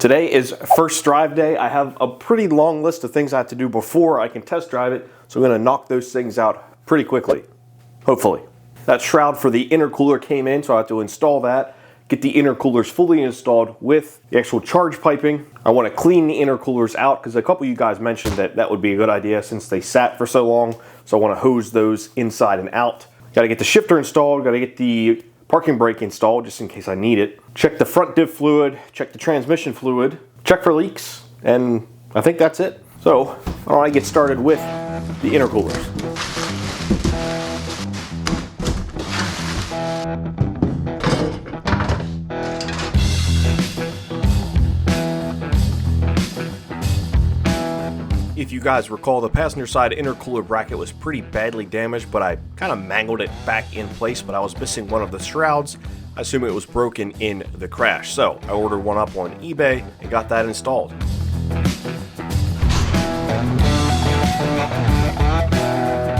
Today is first drive day. I have a pretty long list of things I have to do before I can test drive it, so I'm going to knock those things out pretty quickly, hopefully. That shroud for the intercooler came in, so I have to install that, get the intercoolers fully installed with the actual charge piping. I want to clean the intercoolers out because a couple of you guys mentioned that that would be a good idea since they sat for so long, so I want to hose those inside and out. Got to get the shifter installed, got to get the parking brake installed just in case I need it. Check the front diff fluid, check the transmission fluid, check for leaks, and I think that's it. So I want to get started with the intercoolers. If you guys recall, the passenger side intercooler bracket was pretty badly damaged, but I kind of mangled it back in place, but I was missing one of the shrouds. I assume it was broken in the crash. So I ordered one up on eBay and got that installed.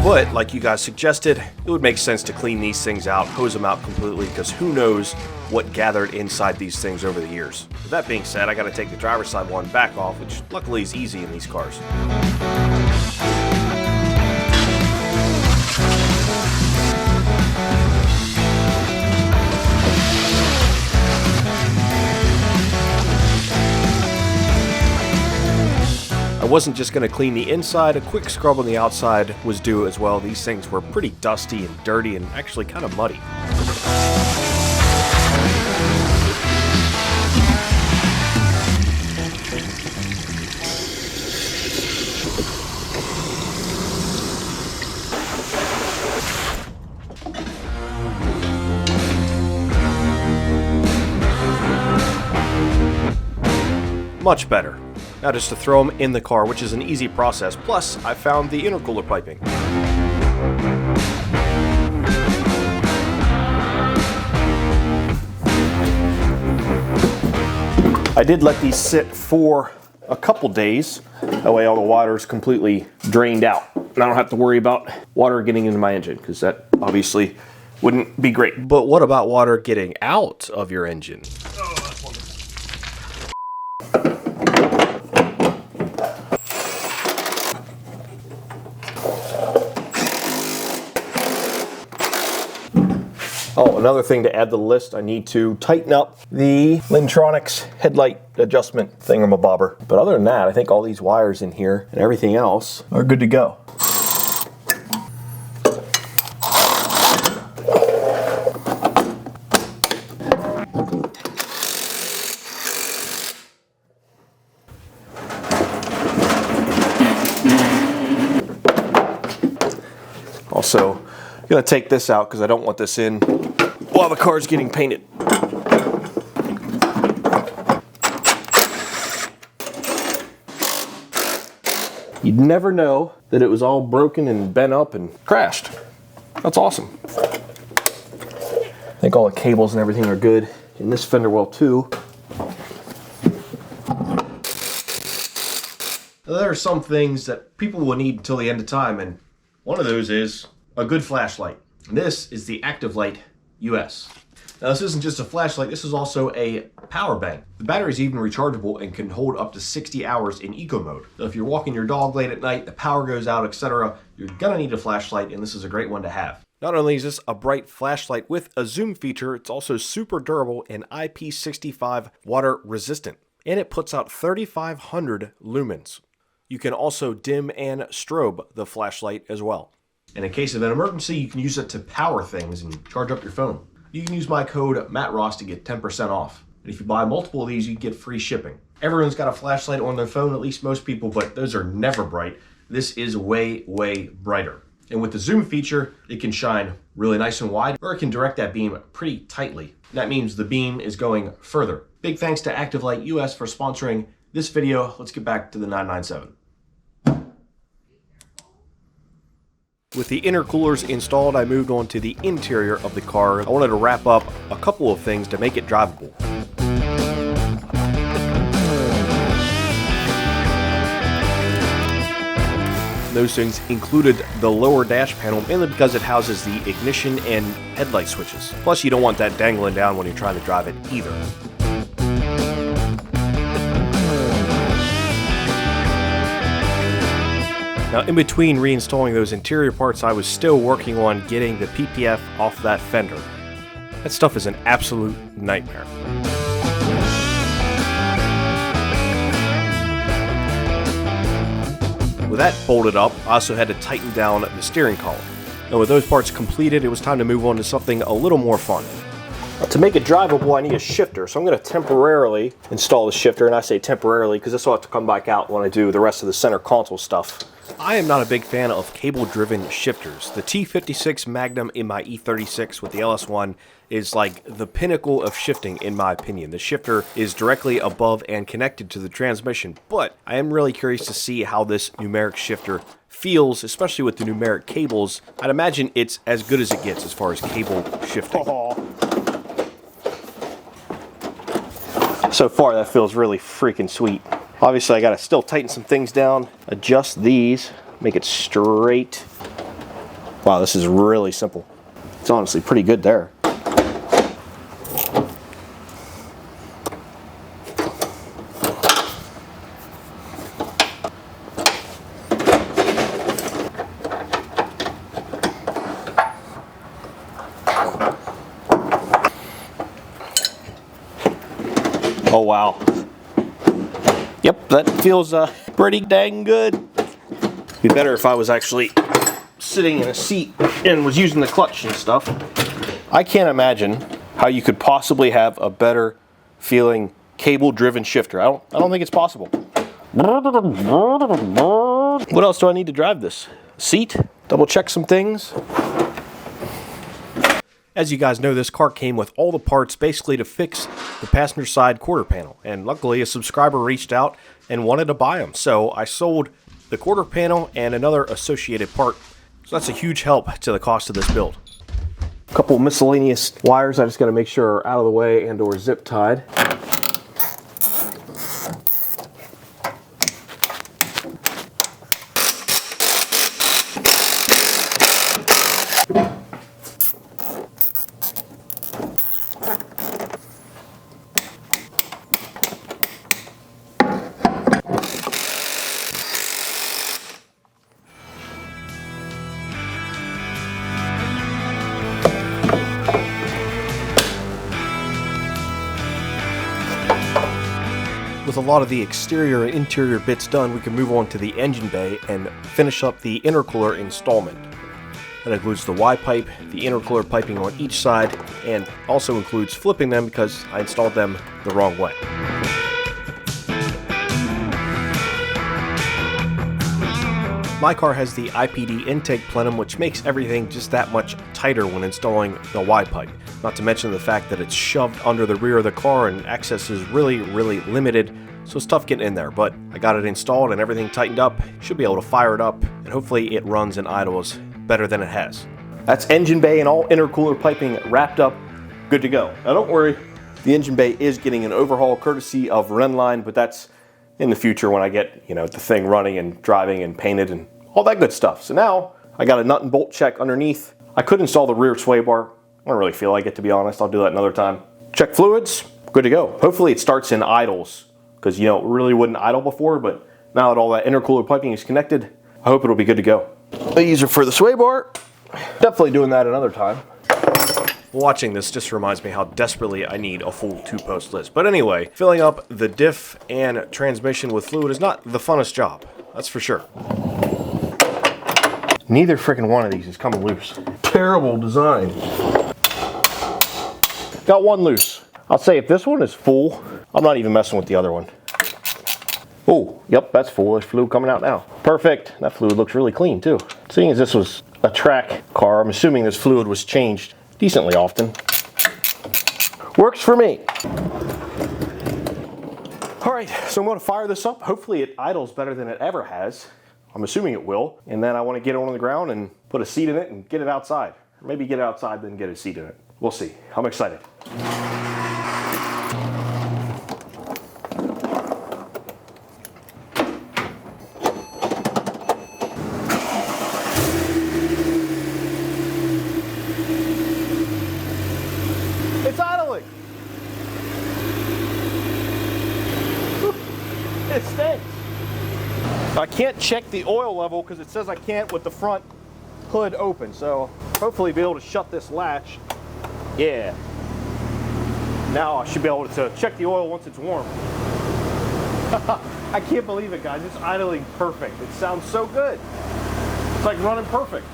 But like you guys suggested, it would make sense to clean these things out, hose them out completely, because who knows what gathered inside these things over the years. With that being said, I got to take the driver's side one back off, which luckily is easy in these cars. I wasn't just going to clean the inside, a quick scrub on the outside was due as well. These things were pretty dusty and dirty and actually kind of muddy. Much better. Now just to throw them in the car, which is an easy process. Plus, I found the intercooler piping. I did let these sit for a couple days. That way all the water is completely drained out. And I don't have to worry about water getting into my engine, because that obviously wouldn't be great. But what about water getting out of your engine? Oh, another thing to add to the list, I need to tighten up the Lintronics headlight adjustment thingamabobber. But other than that, I think all these wires in here and everything else are good to go. Also, I'm gonna take this out because I don't want this in while the car's getting painted. You'd never know that it was all broken and bent up and crashed. That's awesome. I think all the cables and everything are good in this fender well too. There are some things that people will need until the end of time, and one of those is a good flashlight. This is the Active Light US. Now this isn't just a flashlight, this is also a power bank. The battery is even rechargeable and can hold up to 60 hours in eco mode. So if you're walking your dog late at night, the power goes out, etc., you're gonna need a flashlight, and this is a great one to have. Not only is this a bright flashlight with a zoom feature, it's also super durable and IP65 water resistant. And it puts out 3,500 lumens. You can also dim and strobe the flashlight as well. And in case of an emergency, you can use it to power things and charge up your phone. You can use my code MattRoss to get 10% off. And if you buy multiple of these, you get free shipping. Everyone's got a flashlight on their phone, at least most people, but those are never bright. This is way, way brighter. And with the zoom feature, it can shine really nice and wide, or it can direct that beam pretty tightly. That means the beam is going further. Big thanks to Active Light US for sponsoring this video. Let's get back to the 997. With the intercoolers installed, I moved on to the interior of the car. I wanted to wrap up a couple of things to make it drivable. Those things included the lower dash panel, mainly because it houses the ignition and headlight switches. Plus, you don't want that dangling down when you're trying to drive it either. Now, in between reinstalling those interior parts, I was still working on getting the PPF off that fender. That stuff is an absolute nightmare. With that bolted up, I also had to tighten down the steering column. And with those parts completed, it was time to move on to something a little more fun. To make it drivable, I need a shifter, so I'm going to temporarily install the shifter, and I say temporarily because this will have to come back out when I do the rest of the center console stuff. I am not a big fan of cable-driven shifters. The T56 Magnum in my E36 with the LS1 is like the pinnacle of shifting in my opinion. The shifter is directly above and connected to the transmission, but I am really curious to see how this numeric shifter feels, especially with the numeric cables. I'd imagine it's as good as it gets as far as cable shifting. So far, that feels really freaking sweet. Obviously, I gotta still tighten some things down, adjust these, make it straight. Wow, this is really simple. It's honestly pretty good there. Oh wow. Yep, that feels pretty dang good. Be better if I was actually sitting in a seat and was using the clutch and stuff. I can't imagine how you could possibly have a better feeling cable-driven shifter. I don't think it's possible. What else do I need to drive this? Seat? Double check some things. As you guys know, this car came with all the parts basically to fix the passenger side quarter panel, and luckily a subscriber reached out and wanted to buy them, so I sold the quarter panel and another associated part, so that's a huge help to the cost of this build. A couple miscellaneous wires I just got to make sure are out of the way and or zip tied. With a lot of the exterior and interior bits done, we can move on to the engine bay and finish up the intercooler installment. That includes the Y-pipe, the intercooler piping on each side, and also includes flipping them because I installed them the wrong way. My car has the IPD intake plenum, which makes everything just that much tighter when installing the Y-pipe. Not to mention the fact that it's shoved under the rear of the car and access is really limited, so it's tough getting in there. But I got it installed and everything tightened up. Should be able to fire it up, and hopefully it runs and idles better than it has. That's engine bay and all intercooler piping wrapped up, good to go. Now don't worry, the engine bay is getting an overhaul courtesy of Renline, but that's in the future when I get, the thing running and driving and painted and all that good stuff. So now I got a nut and bolt check underneath. I could install the rear sway bar. I don't really feel like it, to be honest. I'll do that another time. Check fluids, good to go. Hopefully it starts in idles because, it really wouldn't idle before, but now that all that intercooler piping is connected, I hope it'll be good to go. These are for the sway bar. Definitely doing that another time. Watching this just reminds me how desperately I need a full two-post list. But anyway, filling up the diff and transmission with fluid is not the funnest job, that's for sure. Neither freaking one of these is coming loose. Terrible design. Got one loose. I'll say if this one is full, I'm not even messing with the other one. Oh, yep, that's full. There's fluid coming out now. Perfect. That fluid looks really clean too. Seeing as this was a track car, I'm assuming this fluid was changed decently often. Works for me. All right, so I'm going to fire this up. Hopefully it idles better than it ever has. I'm assuming it will. And then I want to get it on the ground and put a seat in it and get it outside. Or maybe get it outside, then get a seat in it. We'll see. I'm excited. It's idling. It stinks. I can't check the oil level because it says I can't with the front hood open, so hopefully be able to shut this latch. Yeah. Now I should be able to check the oil once it's warm. I can't believe it, guys. It's idling perfect. It sounds so good. It's like running perfect.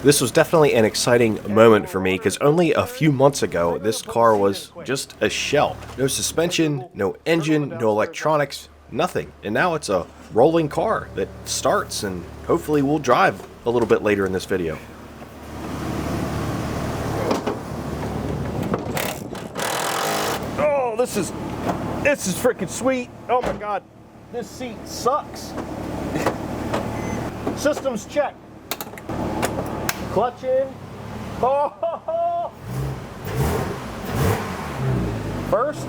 This was definitely an exciting moment for me because only a few months ago, this car was just a shell. No suspension, no engine, no electronics, nothing. And now it's a rolling car that starts and hopefully we'll drive a little bit later in this video. Oh, this is freaking sweet. Oh my God, this seat sucks. Systems check. Clutch in. Oh. First.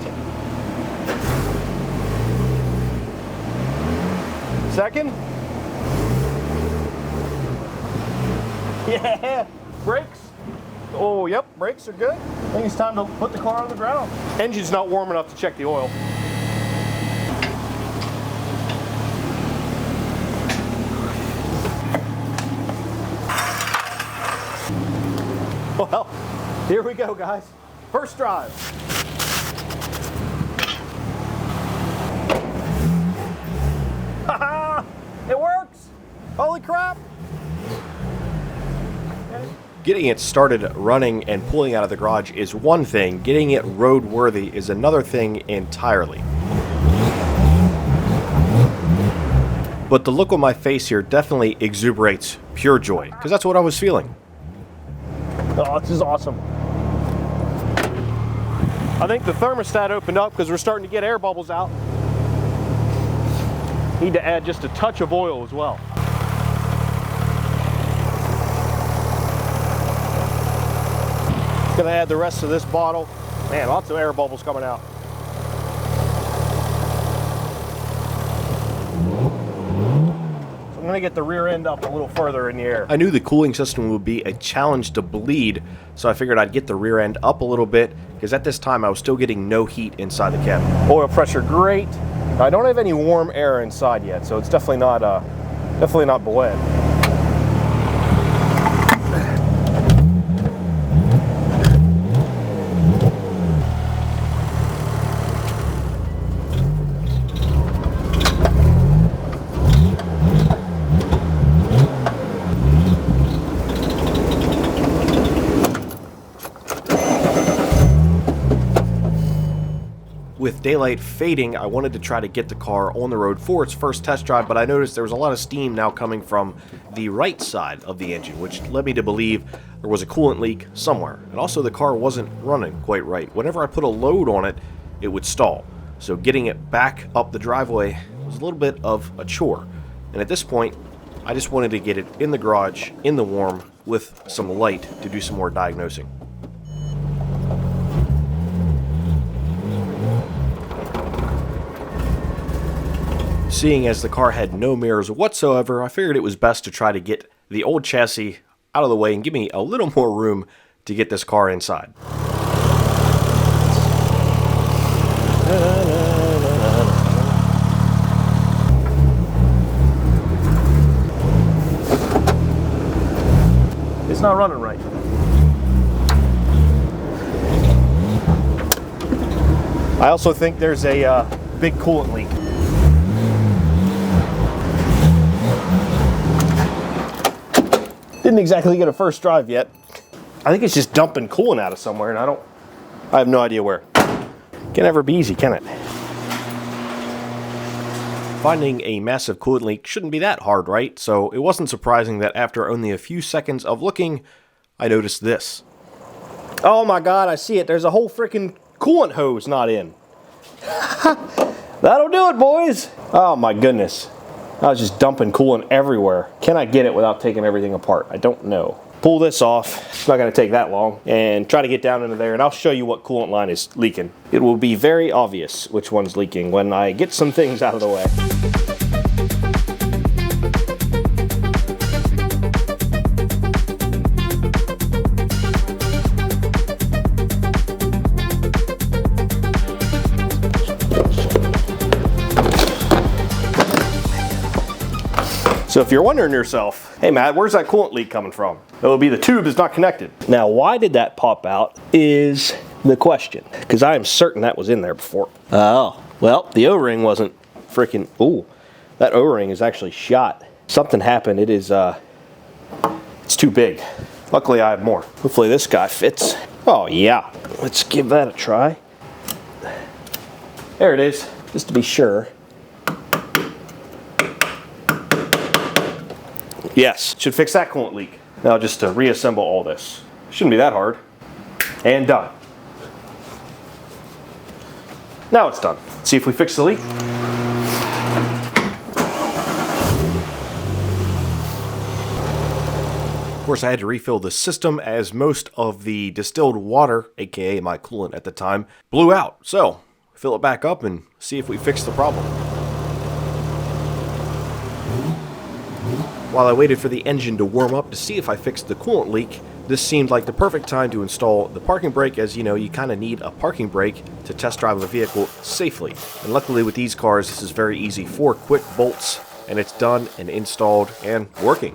Second. Yeah. Brakes. Oh, yep, brakes are good. I think it's time to put the car on the ground. Engine's not warm enough to check the oil. Well, here we go, guys. First drive. Haha! It works! Holy crap! Getting it started running and pulling out of the garage is one thing. Getting it roadworthy is another thing entirely. But the look on my face here definitely exuberates pure joy, because that's what I was feeling. Oh, this is awesome. I think the thermostat opened up because we're starting to get air bubbles out. Need to add just a touch of oil as well. Gonna add the rest of this bottle. Man, lots of air bubbles coming out. I'm gonna get the rear end up a little further in the air. I knew the cooling system would be a challenge to bleed, so I figured I'd get the rear end up a little bit, because at this time I was still getting no heat inside the cabin. Oil pressure great. I don't have any warm air inside yet, so it's definitely not bled. With daylight fading, I wanted to try to get the car on the road for its first test drive, but I noticed there was a lot of steam now coming from the right side of the engine, which led me to believe there was a coolant leak somewhere. And also the car wasn't running quite right. Whenever I put a load on it, it would stall. So getting it back up the driveway was a little bit of a chore. And at this point, I just wanted to get it in the garage, in the warm, with some light to do some more diagnosing. Seeing as the car had no mirrors whatsoever, I figured it was best to try to get the old chassis out of the way and give me a little more room to get this car inside. It's not running right. I also think there's a big coolant leak. Didn't exactly get a first drive yet. I think it's just dumping coolant out of somewhere, and I have no idea where. Can't ever be easy, can it? Finding a massive coolant leak shouldn't be that hard, right? So it wasn't surprising that after only a few seconds of looking, I noticed this. Oh my God, I see it. There's a whole freaking coolant hose not in. That'll do it, boys. Oh my goodness. I was just dumping coolant everywhere. Can I get it without taking everything apart? I don't know. Pull this off. It's not going to take that long. And try to get down into there, and I'll show you what coolant line is leaking. It will be very obvious which one's leaking when I get some things out of the way. So if you're wondering to yourself, hey Matt, where's that coolant leak coming from? It would be the tube is not connected. Now, why did that pop out is the question, because I am certain that was in there before. Oh, well, the O-ring wasn't freaking, ooh, that O-ring is actually shot. Something happened. It is, it's too big. Luckily, I have more. Hopefully this guy fits. Oh yeah, let's give that a try. There it is, just to be sure. Yes, should fix that coolant leak. Now just to reassemble all this. Shouldn't be that hard. And done. Now it's done. Let's see if we fix the leak. Of course, I had to refill the system as most of the distilled water, aka my coolant at the time, blew out. So, fill it back up and see if we fix the problem. While I waited for the engine to warm up to see if I fixed the coolant leak, this seemed like the perfect time to install the parking brake. As you know, you kind of need a parking brake to test drive a vehicle safely. And luckily with these cars, this is very easy. 4 quick bolts, and it's done and installed and working.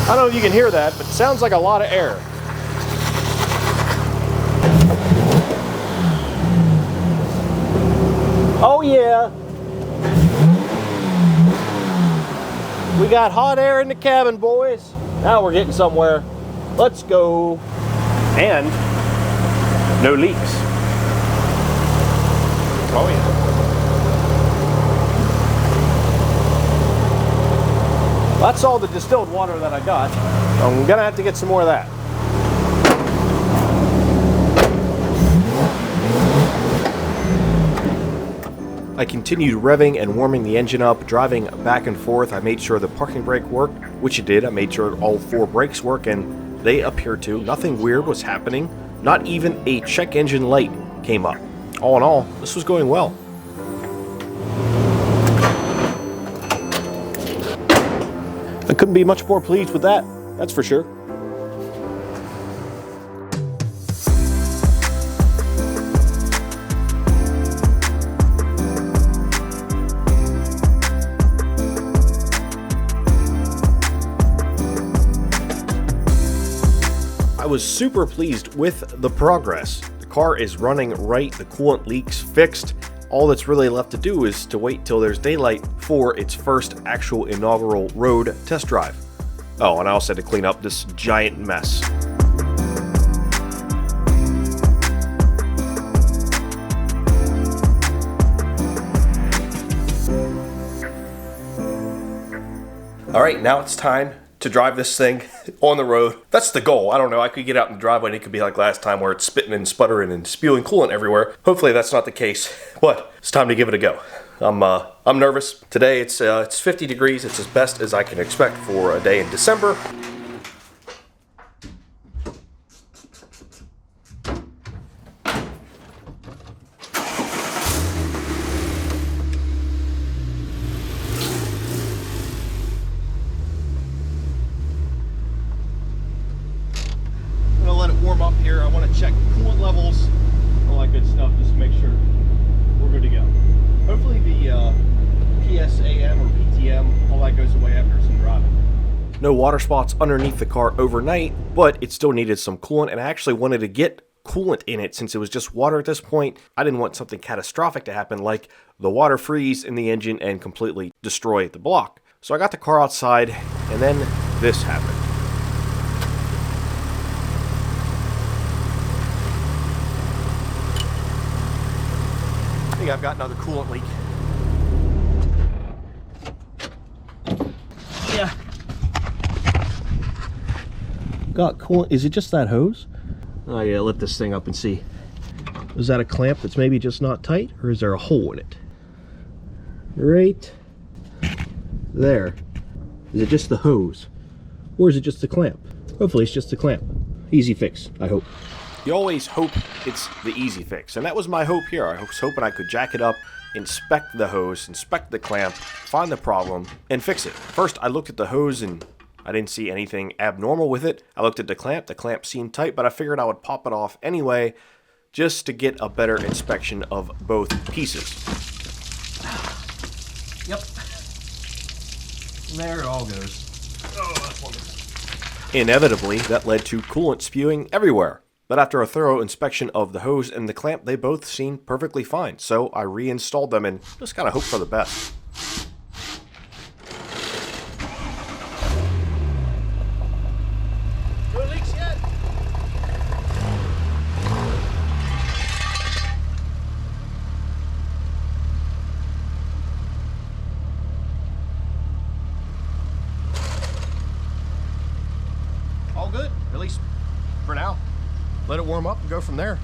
I don't know if you can hear that, but it sounds like a lot of air. Oh yeah. We got hot air in the cabin, boys. Now we're getting somewhere. Let's go. And no leaks. Oh yeah. That's all the distilled water that I got. I'm gonna have to get some more of that. I continued revving and warming the engine up, driving back and forth. I made sure the parking brake worked, which it did. I made sure all 4 brakes work, and they appear to. Nothing weird was happening. Not even a check engine light came up. All in all, this was going well. I couldn't be much more pleased with that, that's for sure. I was super pleased with the progress. The car is running right, the coolant leak's fixed. All that's really left to do is to wait till there's daylight for its first actual inaugural road test drive. Oh, and I also had to clean up this giant mess. All right, now it's time to drive this thing on the road. That's the goal. I don't know, I could get out in the driveway and it could be like last time where it's spitting and sputtering and spewing coolant everywhere. Hopefully that's not the case, but it's time to give it a go. I'm nervous. Today it's 50 degrees. It's as best as I can expect for a day in December. Warm up here. I want to check coolant levels, all that good stuff, just to make sure we're good to go. Hopefully the PSAM or PTM, all that goes away after some driving. No water spots underneath the car overnight, but it still needed some coolant, and I actually wanted to get coolant in it since it was just water at this point. I didn't want something catastrophic to happen like the water freeze in the engine and completely destroy the block. So I got the car outside, and then this happened. I think I've got another coolant leak. Yeah. Got coolant. Is it just that hose? Oh yeah, lift this thing up and see. Is that a clamp that's maybe just not tight, or is there a hole in it? Right there. Is it just the hose? Or is it just the clamp? Hopefully it's just the clamp. Easy fix, I hope. You always hope it's the easy fix, and that was my hope here. I was hoping I could jack it up, inspect the hose, inspect the clamp, find the problem, and fix it. First, I looked at the hose and I didn't see anything abnormal with it. I looked at the clamp seemed tight, but I figured I would pop it off anyway, just to get a better inspection of both pieces. Yep. There it all goes. Oh, that's wonderful. Inevitably, that led to coolant spewing everywhere. But after a thorough inspection of the hose and the clamp, they both seemed perfectly fine. So I reinstalled them and just gotta hope for the best. No leaks yet? All good, at least for now. Let it warm up and go from there.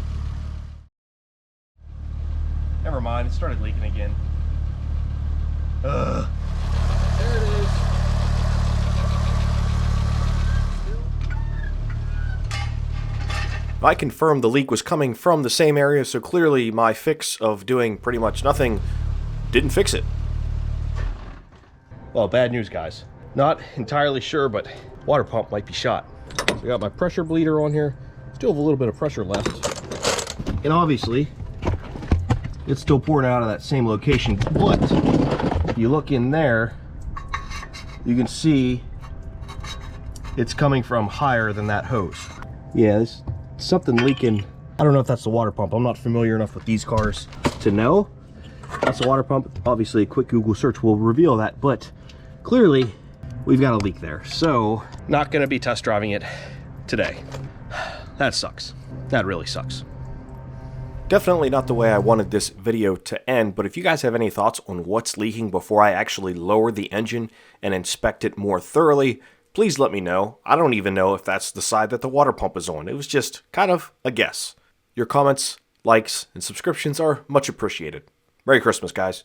Never mind, it started leaking again. There it is. I confirmed the leak was coming from the same area, so clearly my fix of doing pretty much nothing didn't fix it. Well, bad news, guys. Not entirely sure, but water pump might be shot. So I got my pressure bleeder on here. Still have a little bit of pressure left. And obviously, it's still pouring out of that same location. But if you look in there, you can see it's coming from higher than that hose. Yeah, there's something leaking. I don't know if that's the water pump. I'm not familiar enough with these cars to know. That's the water pump. Obviously, a quick Google search will reveal that, but clearly we've got a leak there. So, not gonna be test driving it today. That sucks. That really sucks. Definitely not the way I wanted this video to end, but if you guys have any thoughts on what's leaking before I actually lower the engine and inspect it more thoroughly, please let me know. I don't even know if that's the side that the water pump is on. It was just kind of a guess. Your comments, likes, and subscriptions are much appreciated. Merry Christmas, guys.